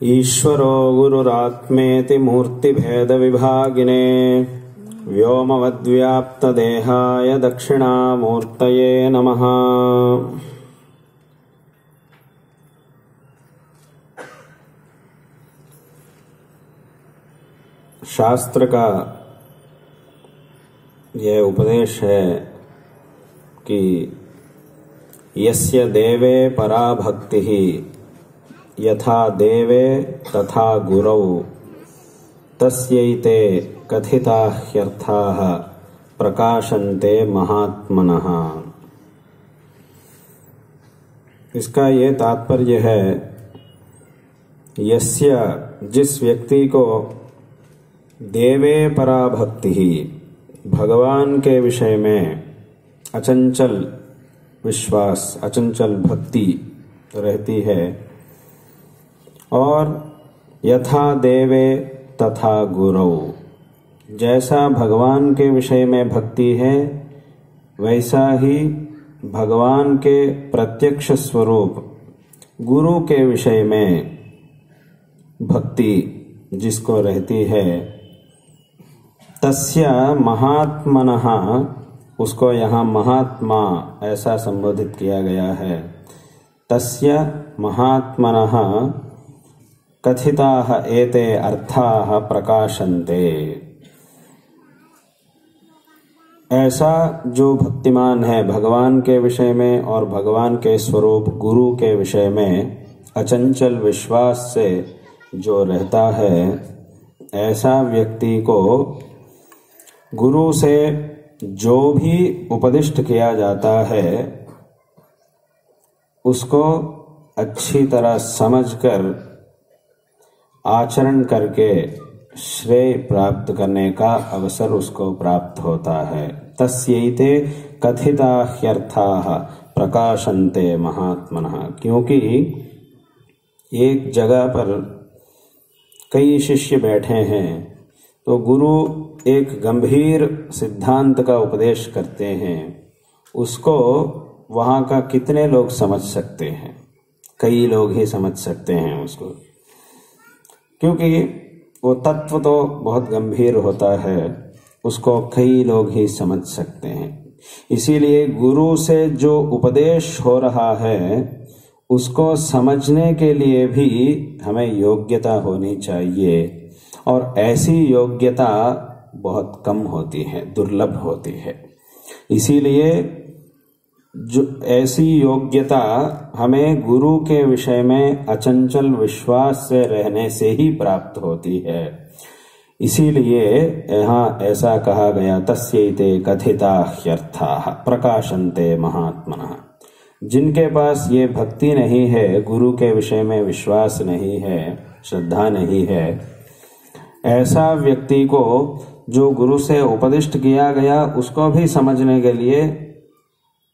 ईश्वरो गुरुरात्मेति मूर्तिभेदविभागिने व्योमवद्व्याप्तदेहाय दक्षिणामूर्तये नमः। शास्त्र का यह उपदेश है कि यस्य देवे परा भक्तिः यथा देवे तथा गुरौ तस्यैते कथिता ह्यर्थाः प्रकाशन्ते महात्मनः। इसका ये तात्पर्य है, यस्य जिस व्यक्ति को देवे परा भक्ति ही भगवान के विषय में अचंचल विश्वास, अचंचल भक्ति रहती है, और यथा देवे तथा गुरौ, जैसा भगवान के विषय में भक्ति है वैसा ही भगवान के प्रत्यक्ष स्वरूप गुरु के विषय में भक्ति जिसको रहती है, तस्य महात्मनः, उसको यहाँ महात्मा ऐसा संबोधित किया गया है। तस्य महात्मनः कथिताः एते अर्थाः प्रकाशन्ते। ऐसा जो भक्तिमान है भगवान के विषय में और भगवान के स्वरूप गुरु के विषय में अचंचल विश्वास से जो रहता है, ऐसा व्यक्ति को गुरु से जो भी उपदिष्ट किया जाता है उसको अच्छी तरह समझकर आचरण करके श्रेय प्राप्त करने का अवसर उसको प्राप्त होता है। तस्यैते कथिता ह्यर्थाः प्रकाशन्ते महात्मनः। क्योंकि एक जगह पर कई शिष्य बैठे हैं तो गुरु एक गंभीर सिद्धांत का उपदेश करते हैं, उसको वहाँ का कितने लोग समझ सकते हैं? कई लोग ही समझ सकते हैं उसको, क्योंकि वो तत्व तो बहुत गंभीर होता है, उसको कई लोग ही समझ सकते हैं। इसीलिए गुरु से जो उपदेश हो रहा है उसको समझने के लिए भी हमें योग्यता होनी चाहिए, और ऐसी योग्यता बहुत कम होती है, दुर्लभ होती है। इसीलिए जो ऐसी योग्यता हमें गुरु के विषय में अचंचल विश्वास से रहने से ही प्राप्त होती है। इसीलिए यहाँ ऐसा कहा गया, तस्यैते कथिता ह्यर्थाः प्रकाशन्ते महात्मनः। जिनके पास ये भक्ति नहीं है, गुरु के विषय में विश्वास नहीं है, श्रद्धा नहीं है, ऐसा व्यक्ति को जो गुरु से उपदिष्ट किया गया उसको भी समझने के लिए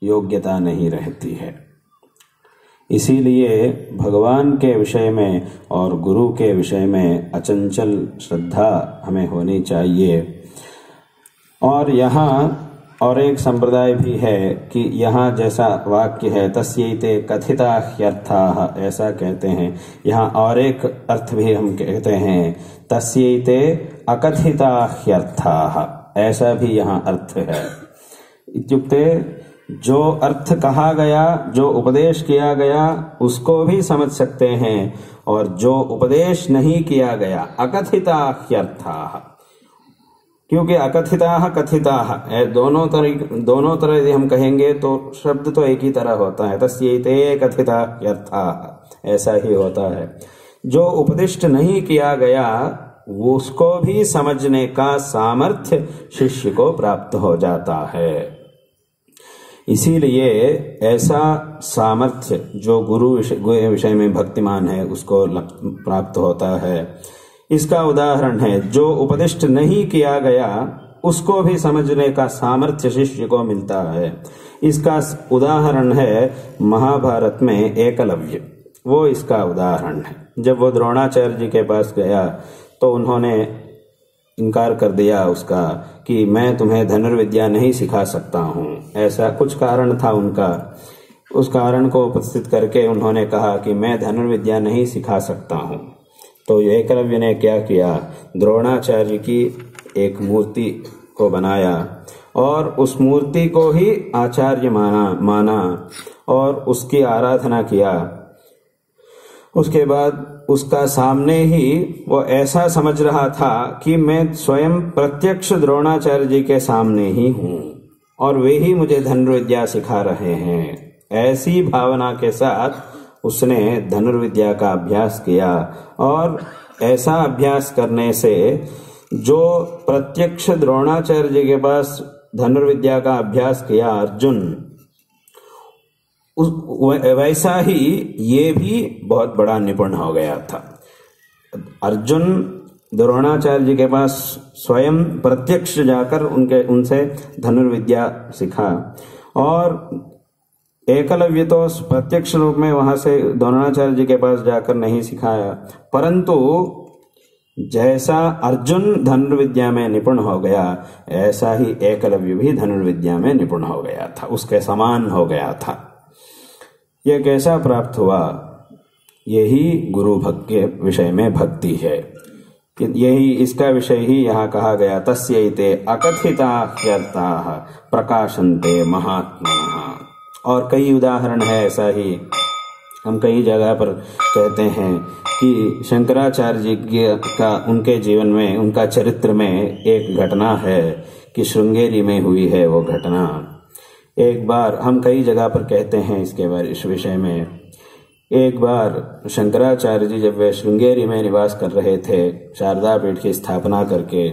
योग्यता नहीं रहती है। इसीलिए भगवान के विषय में और गुरु के विषय में अचंचल श्रद्धा हमें होनी चाहिए। और यहाँ और एक संप्रदाय भी है कि यहाँ जैसा वाक्य है तस्यैते कथिता ह्यर्थाः, ऐसा कहते हैं। यहाँ और एक अर्थ भी हम कहते हैं, तस्यैते अकथिता ह्यर्थाः, ऐसा भी यहाँ अर्थ है। इत्युक्ते जो अर्थ कहा गया, जो उपदेश किया गया उसको भी समझ सकते हैं, और जो उपदेश नहीं किया गया अकथिता ह्यर्थाः, क्योंकि अकथिताः कथिताः दोनों तरह हम कहेंगे तो शब्द तो एक ही तरह होता है। तस्यैते कथिता ह्यर्थाः ऐसा ही होता है। जो उपदिष्ट नहीं किया गया उसको भी समझने का सामर्थ्य शिष्य को प्राप्त हो जाता है। इसीलिए ऐसा सामर्थ्य जो गुरु विषय में भक्तिमान है उसको प्राप्त होता है। इसका उदाहरण है, जो उपदिष्ट नहीं किया गया उसको भी समझने का सामर्थ्य शिष्य को मिलता है। इसका उदाहरण है महाभारत में एकलव्य, वो इसका उदाहरण है। जब वो द्रोणाचार्य जी के पास गया तो उन्होंने इनकार कर दिया उसका कि मैं तुम्हें धनुर्विद्या नहीं सिखा सकता हूँ, ऐसा कुछ कारण था उनका। उस कारण को उपस्थित करके उन्होंने कहा कि मैं धनुर्विद्या नहीं सिखा सकता हूँ। तो एकलव्य ने क्या किया, द्रोणाचार्य की एक मूर्ति को बनाया और उस मूर्ति को ही आचार्य माना और उसकी आराधना किया। उसके बाद उसका सामने ही वो ऐसा समझ रहा था कि मैं स्वयं प्रत्यक्ष द्रोणाचार्य जी के सामने ही हूँ और वे ही मुझे धनुर्विद्या सिखा रहे हैं। ऐसी भावना के साथ उसने धनुर्विद्या का अभ्यास किया और ऐसा अभ्यास करने से जो प्रत्यक्ष द्रोणाचार्य जी के पास धनुर्विद्या का अभ्यास किया अर्जुन, वैसा ही ये भी बहुत बड़ा निपुण हो गया था। अर्जुन द्रोणाचार्य जी के पास स्वयं प्रत्यक्ष जाकर उनसे धनुर्विद्या सीखा और एकलव्य तो प्रत्यक्ष रूप में वहां से द्रोणाचार्य जी के पास जाकर नहीं सिखाया, परंतु जैसा अर्जुन धनुर्विद्या में निपुण हो गया ऐसा ही एकलव्य भी धनुर्विद्या में निपुण हो गया था, उसके समान हो गया था। यह कैसा प्राप्त हुआ? यही गुरु भक्त के विषय में भक्ति है। यही इसका विषय ही यहाँ कहा गया, तस्यैते अकथिताह्यर्थाः प्रकाशन्ते महात्मनः। और कई उदाहरण है ऐसा ही, हम कई जगह पर कहते हैं कि शंकराचार्य जी का उनके जीवन में, उनका चरित्र में एक घटना है कि श्रृंगेरी में हुई है वो घटना। एक बार हम कई जगह पर कहते हैं इसके बारे, इस विषय में, एक बार शंकराचार्य जी जब वे श्रृंगेरी में निवास कर रहे थे शारदा पीठ की स्थापना करके,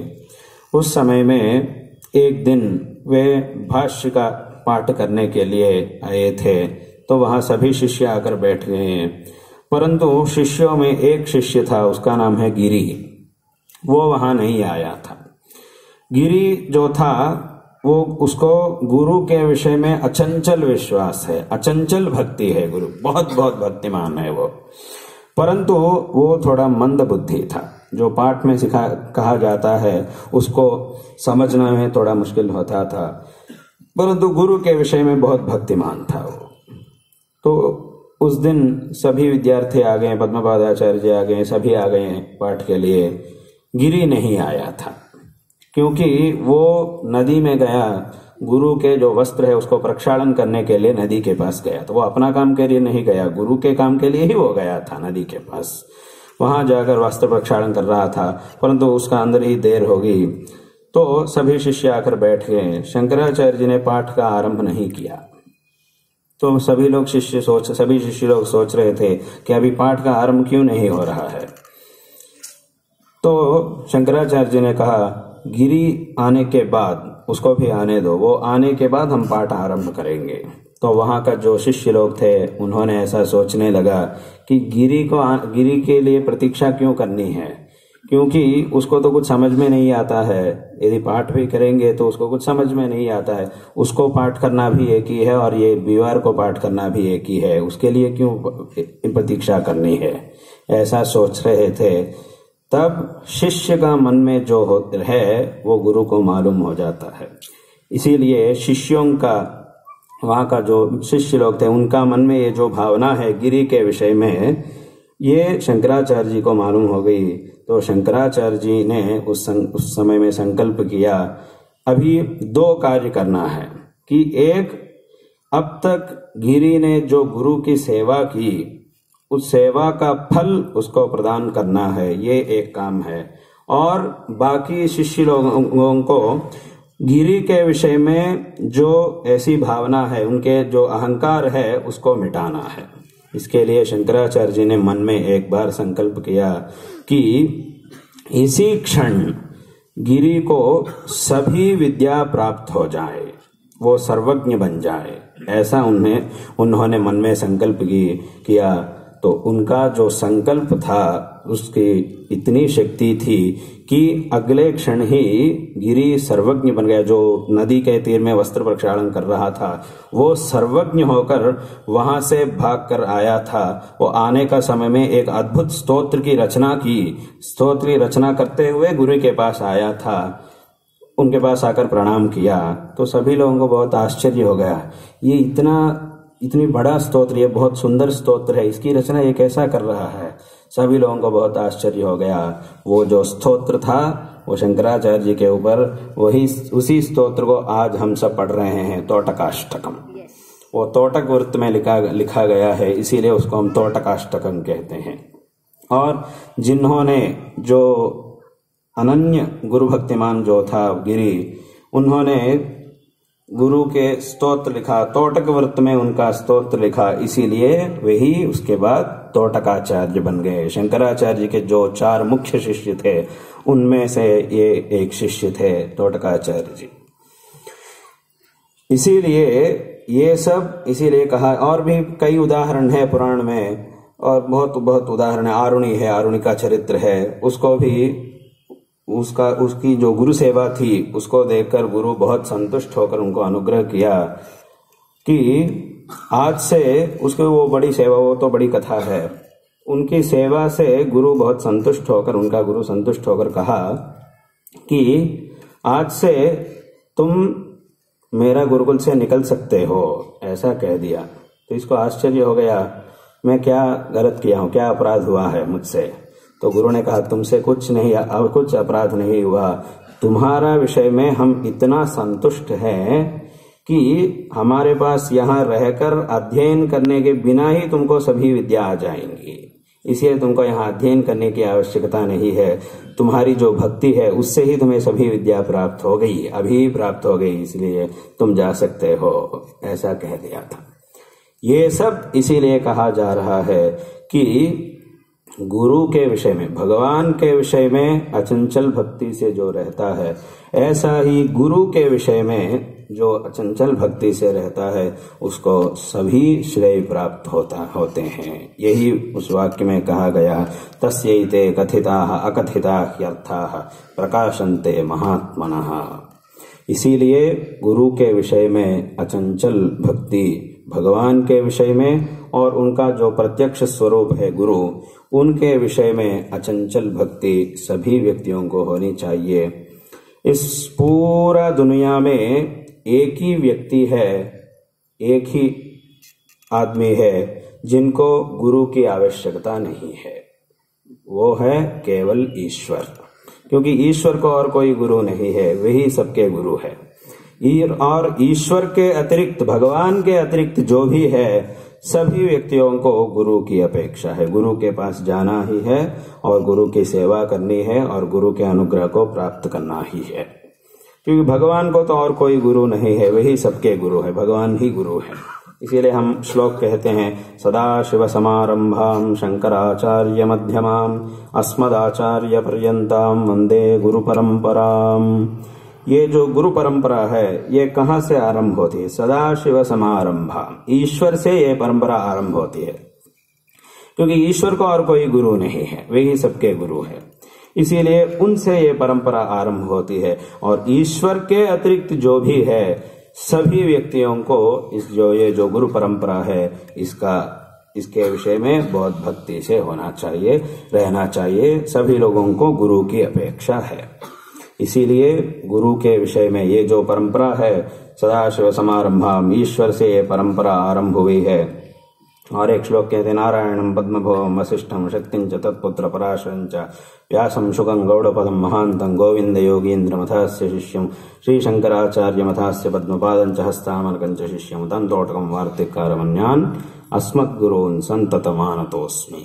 उस समय में एक दिन वे भाष्य का पाठ करने के लिए आए थे। तो वहां सभी शिष्य आकर बैठ गए, परंतु शिष्यों में एक शिष्य था, उसका नाम है गिरी, वो वहां नहीं आया था। गिरी जो था वो, उसको गुरु के विषय में अचंचल विश्वास है, अचंचल भक्ति है, गुरु बहुत बहुत भक्तिमान है वो, परंतु वो थोड़ा मंद बुद्धि था। जो पाठ में कहा जाता है उसको समझने में थोड़ा मुश्किल होता था, परंतु गुरु के विषय में बहुत भक्तिमान था वो। तो उस दिन सभी विद्यार्थी आ गए, पद्मपाद आचार्य जी आ गए, सभी आ गए पाठ के लिए। गिरी नहीं आया था क्योंकि वो नदी में गया, गुरु के जो वस्त्र है उसको प्रक्षालन करने के लिए नदी के पास गया। तो वो अपना काम के लिए नहीं गया, गुरु के काम के लिए ही वो गया था नदी के पास। वहां जाकर वस्त्र प्रक्षालन कर रहा था, परंतु उसका अंदर ही देर हो गई। तो सभी शिष्य आकर बैठ गए। शंकराचार्य जी ने पाठ का आरंभ नहीं किया। तो सभी शिष्य लोग सोच रहे थे कि अभी पाठ का आरंभ क्यों नहीं हो रहा है। तो शंकराचार्य जी ने कहा, गिरी आने के बाद उसको भी आने दो, वो आने के बाद हम पाठ आरंभ करेंगे। तो वहां का जो शिष्य लोग थे उन्होंने ऐसा सोचने लगा कि गिरी के लिए प्रतीक्षा क्यों करनी है, क्योंकि उसको तो कुछ समझ में नहीं आता है। यदि पाठ भी करेंगे तो उसको कुछ समझ में नहीं आता है, उसको पाठ करना भी एक ही है और ये बीवार को पाठ करना भी एक ही है, उसके लिए क्यों प्रतीक्षा करनी है, ऐसा सोच रहे थे। तब शिष्य का मन में जो है वो गुरु को मालूम हो जाता है। इसीलिए शिष्यों का, वहां का जो शिष्य लोग थे उनका मन में ये जो भावना है गिरी के विषय में, ये शंकराचार्य जी को मालूम हो गई। तो शंकराचार्य जी ने उस समय में संकल्प किया, अभी दो कार्य करना है कि एक, अब तक गिरी ने जो गुरु की सेवा की उस सेवा का फल उसको प्रदान करना है, ये एक काम है। और बाकी शिष्य लोगों को गिरी के विषय में जो ऐसी भावना है, उनके जो अहंकार है उसको मिटाना है। इसके लिए शंकराचार्य जी ने मन में एक बार संकल्प किया कि इसी क्षण गिरी को सभी विद्या प्राप्त हो जाए, वो सर्वज्ञ बन जाए, ऐसा उन्होंने मन में संकल्प किया। तो उनका जो संकल्प था उसकी इतनी शक्ति थी कि अगले क्षण ही गिरी सर्वज्ञ बन गया। जो नदी के तीर में वस्त्र प्रक्षालन कर रहा था वो सर्वज्ञ होकर वहां से भागकर आया था। वो आने का समय में एक अद्भुत स्तोत्र की रचना करते हुए गुरु के पास आया था। उनके पास आकर प्रणाम किया तो सभी लोगों को बहुत आश्चर्य हो गया, ये इतनी बड़ा स्तोत्र, ये बहुत सुंदर स्तोत्र है, इसकी रचना ये कैसा कर रहा है। सभी लोगों को बहुत आश्चर्य हो गया। वो जो स्तोत्र था वो शंकराचार्य जी के ऊपर, वही उसी स्तोत्र को आज हम सब पढ़ रहे हैं, तोटकाष्टकम। वो तोटक वृत्त में लिखा गया है, इसीलिए उसको हम तोटकाष्टकम कहते हैं। और जिन्होंने जो अनन्य गुरु भक्तिमान जो था गिरी, उन्होंने गुरु के स्तोत्र लिखा, तोटक वृत्त में उनका स्तोत्र लिखा, इसीलिए वही उसके बाद तोटकाचार्य बन गए। शंकराचार्य जी के जो 4 मुख्य शिष्य थे उनमें से ये एक शिष्य थे तोटकाचार्य जी। इसीलिए ये सब इसीलिए कहा। और भी कई उदाहरण है पुराण में, और बहुत बहुत उदाहरण है। आरुणि है, आरुणि का चरित्र है, उसको भी उसकी जो गुरु सेवा थी उसको देखकर गुरु बहुत संतुष्ट होकर उनको अनुग्रह किया कि आज से उसकी वो बड़ी सेवा, वो तो बड़ी कथा है, उनकी सेवा से गुरु बहुत संतुष्ट होकर, उनका गुरु संतुष्ट होकर कहा कि आज से तुम मेरा गुरुकुल से निकल सकते हो, ऐसा कह दिया। तो इसको आश्चर्य हो गया, मैं क्या गलत किया हूँ, क्या अपराध हुआ है मुझसे? तो गुरु ने कहा तुमसे कुछ नहीं, अब कुछ अपराध नहीं हुआ, तुम्हारा विषय में हम इतना संतुष्ट हैं कि हमारे पास यहाँ रहकर अध्ययन करने के बिना ही तुमको सभी विद्या आ जाएंगी, इसलिए तुमको यहाँ अध्ययन करने की आवश्यकता नहीं है। तुम्हारी जो भक्ति है उससे ही तुम्हें सभी विद्या प्राप्त हो गई, अभी प्राप्त हो गई, इसलिए तुम जा सकते हो, ऐसा कह दिया था। ये सब इसीलिए कहा जा रहा है कि गुरु के विषय में, भगवान के विषय में अचंचल भक्ति से जो रहता है, ऐसा ही गुरु के विषय में जो अचंचल भक्ति से रहता है उसको सभी श्रेय प्राप्त होते हैं। यही उस वाक्य में कहा गया, तस्यैते कथिताः अकथिताः ह्यर्थाः प्रकाशन्ते महात्मनः। इसीलिए गुरु के विषय में अचंचल भक्ति, भगवान के विषय में और उनका जो प्रत्यक्ष स्वरूप है गुरु, उनके विषय में अचंचल भक्ति सभी व्यक्तियों को होनी चाहिए। इस पूरा दुनिया में एक ही व्यक्ति है, एक ही आदमी है जिनको गुरु की आवश्यकता नहीं है, वो है केवल ईश्वर। क्योंकि ईश्वर को और कोई गुरु नहीं है, वही सबके गुरु है। और ईश्वर के अतिरिक्त, भगवान के अतिरिक्त जो भी है, सभी व्यक्तियों को गुरु की अपेक्षा है। गुरु के पास जाना ही है और गुरु की सेवा करनी है और गुरु के अनुग्रह को प्राप्त करना ही है। क्योंकि भगवान को तो और कोई गुरु नहीं है, वही सबके गुरु है, भगवान ही गुरु है। इसीलिए हम श्लोक कहते हैं, सदाशिव समारंभां शंकराचार्य मध्यमां अस्मदाचार्य पर्यंतां वंदे गुरु परंपराम। ये जो गुरु परंपरा है ये कहाँ से आरंभ होती है? सदाशिव समारंभा, ईश्वर से ये परंपरा आरंभ होती है। क्योंकि ईश्वर को और कोई गुरु नहीं है, वही सबके गुरु है, इसीलिए उनसे ये परंपरा आरंभ होती है। और ईश्वर के अतिरिक्त जो भी है, सभी व्यक्तियों को ये जो गुरु परंपरा है इसके विषय में बहुत भक्ति से होना चाहिए, रहना चाहिए। सभी लोगों को गुरु की अपेक्षा है। इसीलिए गुरु के विषय में ये जो परंपरा है, सदाशिव समारंभाम, ईश्वर से ये परंपरा आरंभ हुई है। और एक श्लोक कहते हैं, नारायणं पद्मभवं वसिष्ठं शक्तिं च तत्पुत्र पराशरं च व्यासं शुकं गौडपदं महान्तं गोविन्द योगीन्द्र मथास्य शिष्यं श्रीशंकराचार्य मथास्य पद्मपादं च हस्तामलकं च शिष्यं तं तोटकं वार्तिकारमन्यान् अस्मद्गुरून् सन्ततमानतोऽस्मि।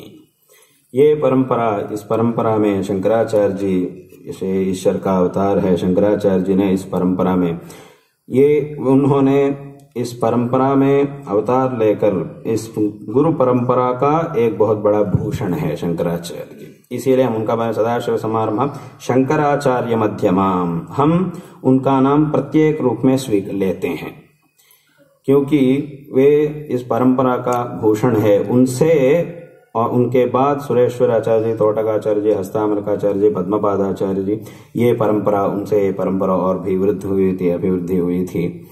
ये परंपरा, इस परंपरा में शंकराचार्य जी, इसे ईश्वर का अवतार है, शंकराचार्य जी ने इस परंपरा में उन्होंने इस परंपरा में अवतार लेकर, इस गुरु परंपरा का एक बहुत बड़ा भूषण है शंकराचार्य जी। इसीलिए हम उनका नाम सदाशिव समारंभ शंकराचार्य मध्यमाम, हम उनका नाम प्रत्येक रूप में स्वीकार लेते हैं, क्योंकि वे इस परंपरा का भूषण है। उनसे और उनके बाद सुरेश्वर आचार्य जी, तोटकाचार्य जी, हस्तामलकाचार्य जी, पद्मपादाचार्य जी, ये परंपरा, उनसे ये परंपरा और भी वृद्धि हुई थी, अभिवृद्धि हुई थी।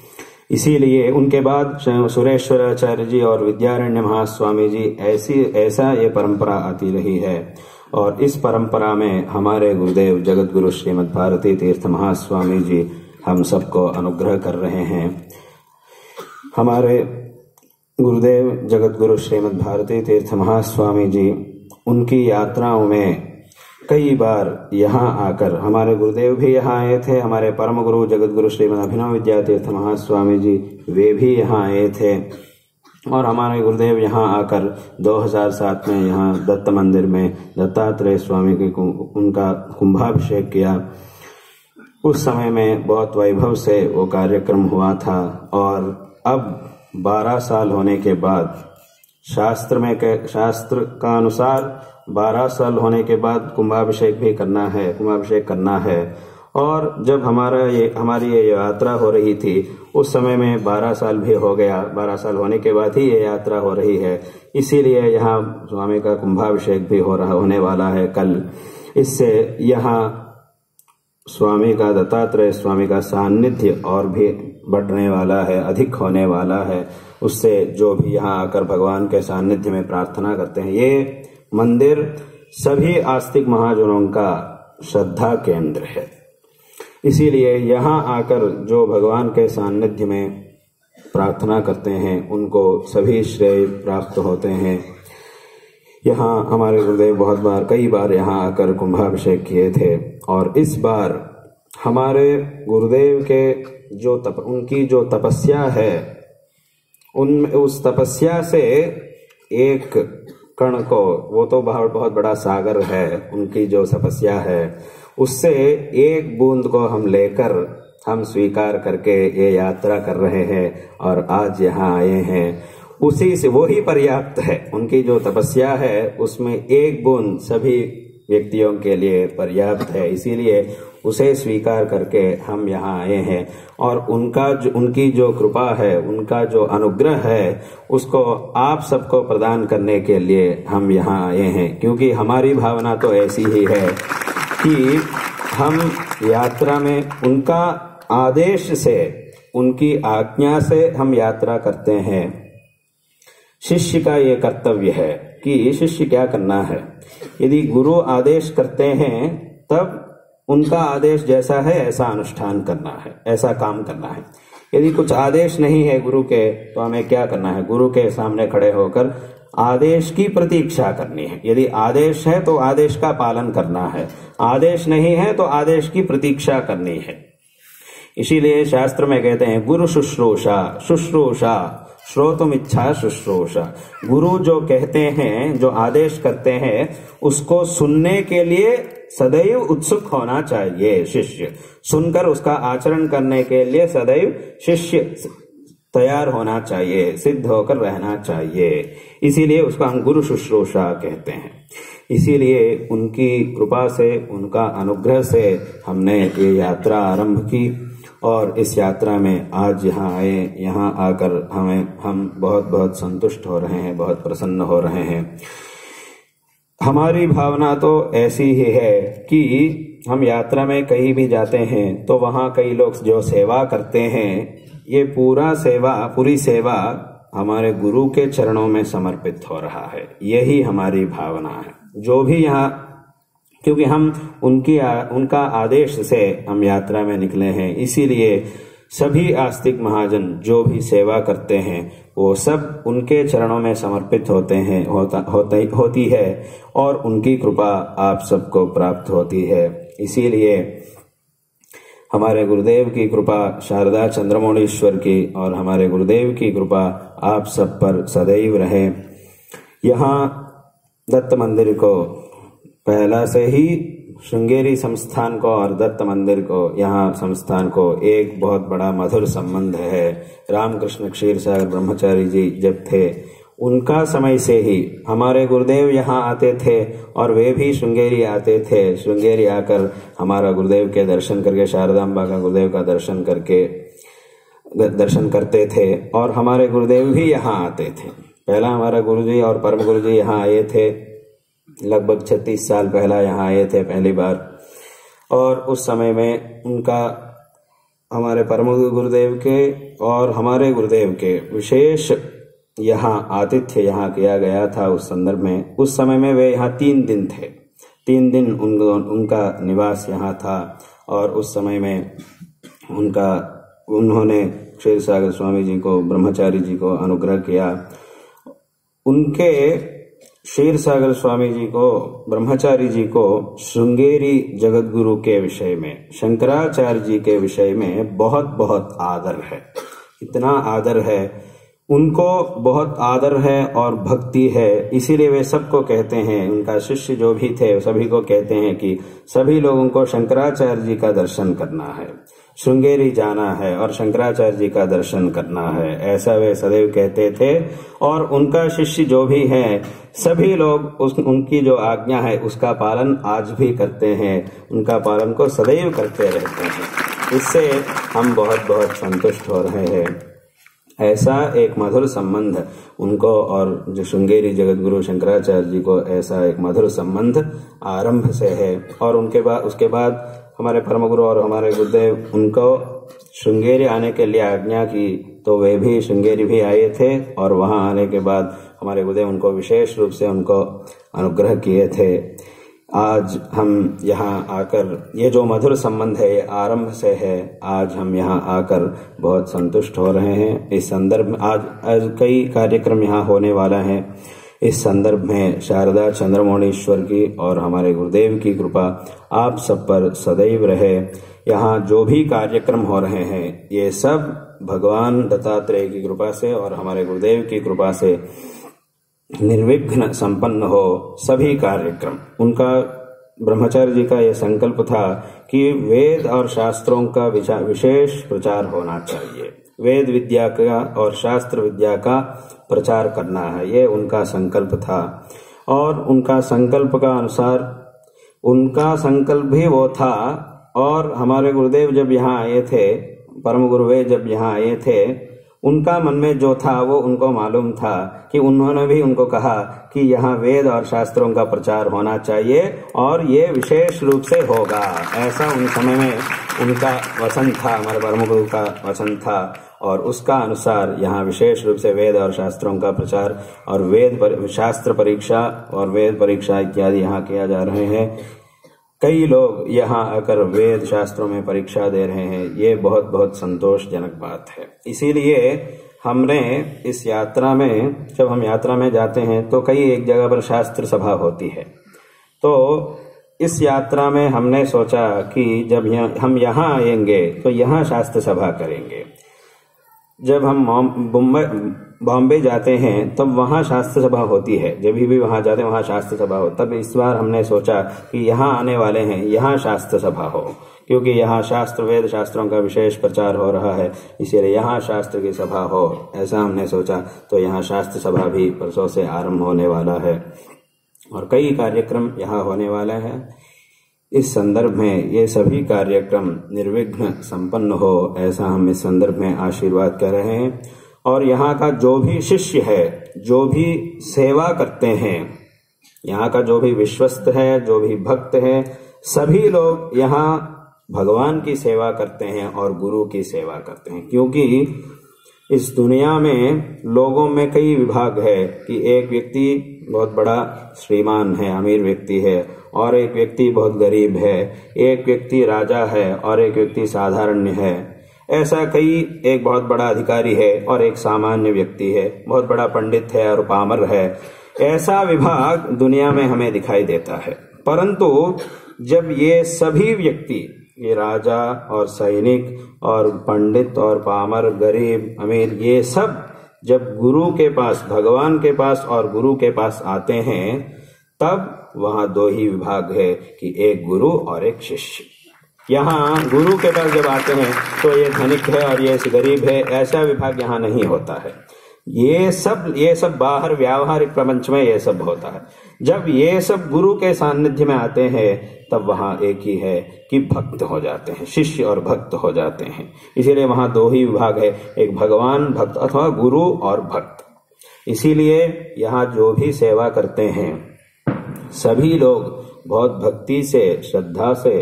इसीलिए उनके बाद सुरेश्वर आचार्य जी और विद्यारण्य महास्वामी जी, ऐसा ये परंपरा आती रही है। और इस परंपरा में हमारे गुरुदेव जगत गुरु श्रीमद् भारती तीर्थ महास्वामी जी हम सबको अनुग्रह कर रहे हैं। हमारे गुरुदेव जगत गुरु श्रीमद् भारती तीर्थ महास्वामी जी, उनकी यात्राओं में कई बार यहाँ आकर, हमारे गुरुदेव भी यहाँ आए थे, हमारे परम गुरु जगत गुरु श्रीमद अभिनव विद्यातीर्थ महास्वामी जी वे भी यहाँ आए थे, और हमारे गुरुदेव यहाँ आकर 2007 में यहाँ दत्त मंदिर में दत्तात्रेय स्वामी के उनका कुंभाभिषेक किया। उस समय में बहुत वैभव से वो कार्यक्रम हुआ था, और अब 12 साल होने के बाद शास्त्र का अनुसार 12 साल होने के बाद कुंभाभिषेक करना है। और जब हमारी ये यात्रा हो रही थी उस समय में 12 साल भी हो गया, 12 साल होने के बाद ही ये यात्रा हो रही है। इसीलिए यहाँ स्वामी का कुंभाभिषेक भी होने वाला है कल। इससे यहाँ स्वामी का, दत्तात्रेय स्वामी का सान्निध्य और भी बढ़ने वाला है, अधिक होने वाला है। उससे जो भी यहाँ आकर भगवान के सान्निध्य में प्रार्थना करते हैं, ये मंदिर सभी आस्तिक महाजनों का श्रद्धा केंद्र है। इसीलिए यहाँ आकर जो भगवान के सान्निध्य में प्रार्थना करते हैं उनको सभी श्रेय प्राप्त होते हैं। यहाँ हमारे गुरुदेव कई बार यहाँ आकर कुंभाभिषेक किए थे, और इस बार हमारे गुरुदेव के उनकी जो तपस्या है, उस तपस्या से एक कण को, वो तो बहुत बड़ा सागर है, उनकी जो तपस्या है उससे एक बूंद को हम स्वीकार करके ये यात्रा कर रहे हैं और आज यहाँ आए हैं। उसी से वो ही पर्याप्त है। उनकी जो तपस्या है उसमें एक बूंद सभी व्यक्तियों के लिए पर्याप्त है, इसीलिए उसे स्वीकार करके हम यहाँ आए हैं। और उनकी जो कृपा है, उनका जो अनुग्रह है, उसको आप सबको प्रदान करने के लिए हम यहाँ आए हैं। क्योंकि हमारी भावना तो ऐसी ही है कि हम यात्रा में उनका आदेश से, उनकी आज्ञा से हम यात्रा करते हैं। शिष्य का ये कर्तव्य है कि शिष्य क्या करना है। यदि गुरु आदेश करते हैं तब उनका आदेश जैसा है ऐसा अनुष्ठान करना है, ऐसा काम करना है। यदि कुछ आदेश नहीं है गुरु के, तो हमें क्या करना है? गुरु के सामने खड़े होकर आदेश की प्रतीक्षा करनी है। यदि आदेश है तो आदेश का पालन करना है, आदेश नहीं है तो आदेश की प्रतीक्षा करनी है। इसीलिए शास्त्र में कहते हैं गुरु शुश्रूषा, शुश्रूषा श्रोतुम इच्छा शुश्रूषा। गुरु जो कहते हैं, जो आदेश करते हैं, उसको सुनने के लिए सदैव उत्सुक होना चाहिए शिष्य। सुनकर उसका आचरण करने के लिए सदैव शिष्य तैयार होना चाहिए, सिद्ध होकर रहना चाहिए। इसीलिए उसको हम गुरु शुश्रूषा कहते हैं। इसीलिए उनकी कृपा से, उनका अनुग्रह से हमने ये यात्रा आरंभ की, और इस यात्रा में आज यहाँ आए। यहाँ आकर हम बहुत संतुष्ट हो रहे हैं, बहुत प्रसन्न हो रहे हैं। हमारी भावना तो ऐसी ही है कि हम यात्रा में कहीं भी जाते हैं तो वहाँ कई लोग जो सेवा करते हैं, ये पूरी सेवा हमारे गुरु के चरणों में समर्पित हो रहा है। यही हमारी भावना है। जो भी यहाँ, क्योंकि हम उनका आदेश से हम यात्रा में निकले हैं, इसीलिए सभी आस्तिक महाजन जो भी सेवा करते हैं वो सब उनके चरणों में समर्पित होती है, और उनकी कृपा आप सबको प्राप्त होती है। इसीलिए हमारे गुरुदेव की कृपा, शारदा चंद्रमौळीश्वर की और हमारे गुरुदेव की कृपा आप सब पर सदैव रहे। यहाँ दत्त मंदिर को पहला से ही श्रृंगेरी संस्थान को और दत्त मंदिर को, यहाँ संस्थान को एक बहुत बड़ा मधुर संबंध है। रामकृष्ण क्षीरसागर ब्रह्मचारी जी जब थे, उनका समय से ही हमारे गुरुदेव यहाँ आते थे, और वे भी श्रृंगेरी आते थे। श्रृंगेरी आकर हमारा गुरुदेव के दर्शन करके, शारदांबा का गुरुदेव का दर्शन करते थे, और हमारे गुरुदेव भी यहाँ आते थे। पहला हमारा गुरुजी और परम गुरुजी यहाँ आए थे, लगभग 36 साल पहला यहाँ आए थे पहली बार। और उस समय में उनका, हमारे परम गुरुदेव के और हमारे गुरुदेव के विशेष यहाँ आतिथ्य यहाँ किया गया था। उस संदर्भ में, उस समय में वे यहाँ 3 दिन थे। 3 दिन उनका निवास यहाँ था, और उस समय में उन्होंने क्षीरसागर स्वामी जी को, ब्रह्मचारी जी को अनुग्रह किया। उनके क्षीर सागर स्वामी जी को, ब्रह्मचारी जी को श्रृंगेरी जगत गुरु के विषय में, शंकराचार्य जी के विषय में बहुत बहुत आदर है। इतना आदर है, उनको बहुत आदर है और भक्ति है। इसीलिए वे सबको कहते हैं, उनका शिष्य जो भी थे सभी को कहते हैं कि सभी लोगों को शंकराचार्य जी का दर्शन करना है, श्रृंगेरी जाना है और शंकराचार्य जी का दर्शन करना है, ऐसा वे सदैव कहते थे। और उनका शिष्य जो भी है सभी लोग उनकी जो आज्ञा है उसका पालन आज भी करते हैं, उनका पालन को सदैव करते रहते हैं। इससे हम बहुत बहुत संतुष्ट हो रहे हैं। ऐसा एक मधुर संबंध उनको और जो श्रृंगेरी जगत गुरु शंकराचार्य जी को ऐसा एक मधुर संबंध आरंभ से है। और उसके बाद हमारे परम गुरु और हमारे गुरुदेव उनको श्रृंगेरी आने के लिए आज्ञा की, तो वे भी श्रृंगेरी भी आए थे और वहां आने के बाद हमारे गुरुदेव उनको विशेष रूप से उनको अनुग्रह किए थे। आज हम यहाँ आकर, ये जो मधुर संबंध है ये आरंभ से है, आज हम यहाँ आकर बहुत संतुष्ट हो रहे हैं। इस संदर्भ में आज कई कार्यक्रम यहाँ होने वाला है। इस संदर्भ में शारदा चंद्रमौळीश्वर की और हमारे गुरुदेव की कृपा आप सब पर सदैव रहे। यहाँ जो भी कार्यक्रम हो रहे हैं ये सब भगवान दत्तात्रेय की कृपा से और हमारे गुरुदेव की कृपा से निर्विघ्न संपन्न हो सभी कार्यक्रम। उनका ब्रह्मचार्य जी का यह संकल्प था कि वेद और शास्त्रों का विशेष प्रचार होना चाहिए, वेद विद्या का और शास्त्र विद्या का प्रचार करना है, ये उनका संकल्प था। और उनका संकल्प का अनुसार उनका संकल्प भी वो था। और हमारे गुरुदेव जब यहाँ आए थे, परम गुरुवे जब यहाँ आए थे, उनका मन में जो था वो उनको मालूम था कि उन्होंने भी उनको कहा कि यहाँ वेद और शास्त्रों का प्रचार होना चाहिए और ये विशेष रूप से होगा। ऐसा उन समय में उनका वचन था, हमारे परम गुरु का वचन था। और उसका अनुसार यहाँ विशेष रूप से वेद और शास्त्रों का प्रचार और शास्त्र परीक्षा और वेद परीक्षा इत्यादि यहाँ किया जा रहे हैं। कई लोग यहाँ आकर वेद शास्त्रों में परीक्षा दे रहे हैं, ये बहुत बहुत संतोषजनक बात है। इसीलिए हमने इस यात्रा में, जब हम यात्रा में जाते हैं तो कई एक जगह पर शास्त्र सभा होती है, तो इस यात्रा में हमने सोचा कि जब हम यहाँ आएंगे तो यहाँ शास्त्र सभा करेंगे। जब हम बॉम्बे जाते हैं तब वहाँ शास्त्र सभा होती है, जब भी वहाँ जाते हैं वहाँ शास्त्र सभा हो। तब इस बार हमने सोचा कि यहाँ आने वाले हैं, यहाँ शास्त्र सभा हो, क्योंकि यहाँ शास्त्र वेद शास्त्रों का विशेष प्रचार हो रहा है, इसीलिए यहाँ शास्त्र की सभा हो, ऐसा हमने सोचा। तो यहाँ शास्त्र सभा भी परसों से आरंभ होने वाला है और कई कार्यक्रम यहाँ होने वाला है। इस संदर्भ में ये सभी कार्यक्रम निर्विघ्न संपन्न हो, ऐसा हम इस संदर्भ में आशीर्वाद कर रहे हैं। और यहाँ का जो भी शिष्य है, जो भी सेवा करते हैं, यहाँ का जो भी विश्वस्त है, जो भी भक्त है, सभी लोग यहाँ भगवान की सेवा करते हैं और गुरु की सेवा करते हैं। क्योंकि इस दुनिया में लोगों में कई विभाग है कि एक व्यक्ति बहुत बड़ा श्रीमान है, अमीर व्यक्ति है, और एक व्यक्ति बहुत गरीब है, एक व्यक्ति राजा है और एक व्यक्ति साधारण है। ऐसा कई, एक बहुत बड़ा अधिकारी है और एक सामान्य व्यक्ति है, बहुत बड़ा पंडित है और पामर है। ऐसा विभाग दुनिया में हमें दिखाई देता है। परंतु जब ये सभी व्यक्ति, ये राजा और सैनिक और पंडित और पामर, गरीब अमीर, ये सब जब गुरु के पास, भगवान के पास और गुरु के पास आते हैं, तब वहां दो ही विभाग है कि एक गुरु और एक शिष्य। यहाँ गुरु के पास जब आते हैं तो ये धनिक है और ये गरीब है, ऐसा विभाग यहाँ नहीं होता है। ये सब बाहर व्यावहारिक प्रपंच में ये सब होता है। जब ये सब गुरु के सानिध्य में आते हैं तब वहां एक ही है कि भक्त हो जाते हैं, शिष्य और भक्त हो जाते हैं। इसीलिए वहां दो ही विभाग है, एक भगवान भक्त अथवा गुरु और भक्त। इसीलिए यहाँ जो भी सेवा करते हैं सभी लोग बहुत भक्ति से, श्रद्धा से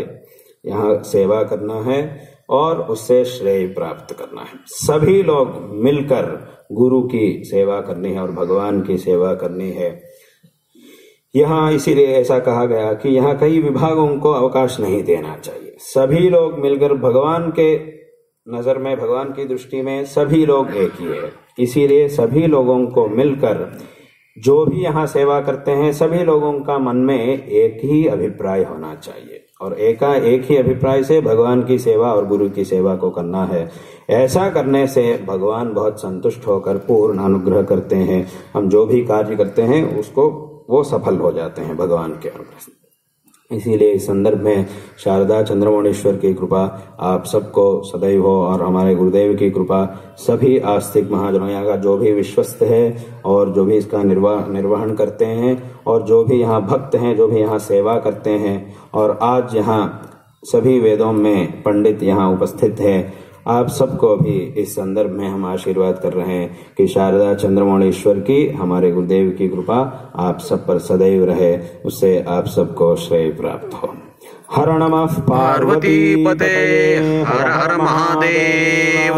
यहाँ सेवा करना है और उससे श्रेय प्राप्त करना है। सभी लोग मिलकर गुरु की सेवा करनी है और भगवान की सेवा करनी है। यहाँ इसीलिए ऐसा कहा गया कि यहाँ कई विभागों को अवकाश नहीं देना चाहिए। सभी लोग मिलकर, भगवान के नजर में, भगवान की दृष्टि में सभी लोग एक ही है। इसीलिए सभी लोगों को मिलकर जो भी यहाँ सेवा करते हैं सभी लोगों का मन में एक ही अभिप्राय होना चाहिए और एक ही अभिप्राय से भगवान की सेवा और गुरु की सेवा को करना है। ऐसा करने से भगवान बहुत संतुष्ट होकर पूर्ण अनुग्रह करते हैं। हम जो भी कार्य करते हैं उसको वो सफल हो जाते हैं भगवान के अनुग्रह से। इसीलिए इस संदर्भ में शारदा चंद्रमौळेश्वर की कृपा आप सबको सदैव हो और हमारे गुरुदेव की कृपा सभी आस्तिक महाजनों यहाँ का जो भी विश्वस्त है और जो भी इसका निर्वहन करते हैं और जो भी यहाँ भक्त हैं, जो भी यहाँ सेवा करते हैं और आज यहाँ सभी वेदों में पंडित यहाँ उपस्थित है, आप सबको भी इस संदर्भ में हम आशीर्वाद कर रहे हैं कि शारदा चंद्रमौळेश्वर की हमारे गुरुदेव की कृपा आप सब पर सदैव रहे, उससे आप सबको श्रेय प्राप्त हो। हर नमः पार्वती पते, हर हर महादेव।